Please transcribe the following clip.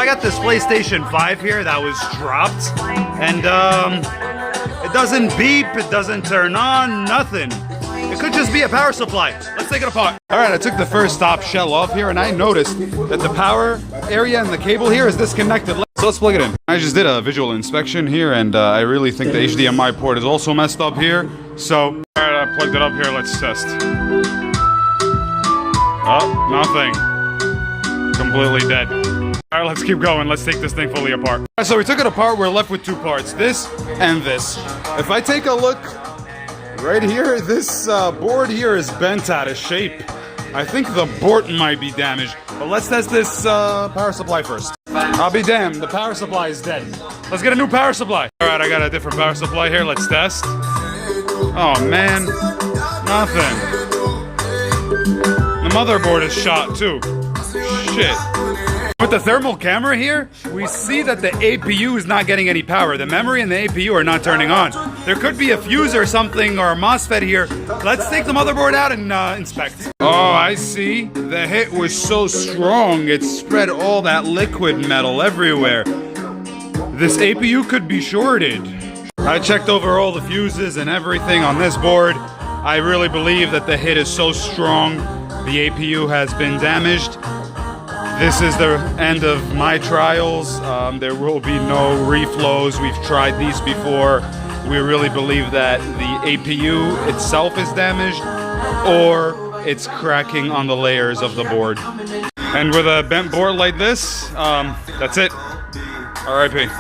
got this PlayStation 5 here that was dropped, and it doesn't beep, it doesn't turn on, nothing. It could just be a power supply. Let's take it apart. All right, I took the first stop shell off here, and I noticed that the power area and the cable here is disconnected. So let's plug it in. I just did a visual inspection here, and I really think the HDMI port is also messed up here. So, all right, I plugged it up here. Let's test. Oh, nothing. Completely dead. All right, let's keep going. Let's take this thing fully apart. All right, so we took it apart. We're left with two parts, this and this. If I take a look right here, this board here is bent out of shape. I think the board might be damaged. But let's test this power supply first. I'll be damned, the power supply is dead. Let's get a new power supply. All right, I got a different power supply here. Let's test. Oh, man. Nothing. The motherboard is shot, too. Shit. With the thermal camera here, we see that the APU is not getting any power. The memory and the APU are not turning on. There could be a fuse or something or a MOSFET here. Let's take the motherboard out and inspect. Oh, I see. The hit was so strong, it spread all that liquid metal everywhere. This APU could be shorted. I checked over all the fuses and everything on this board. I really believe that the hit is so strong, the APU has been damaged. This is the end of my trials. There will be no reflows. We've tried these before. We really believe that the APU itself is damaged or it's cracking on the layers of the board. And with a bent board like this, that's it. RIP.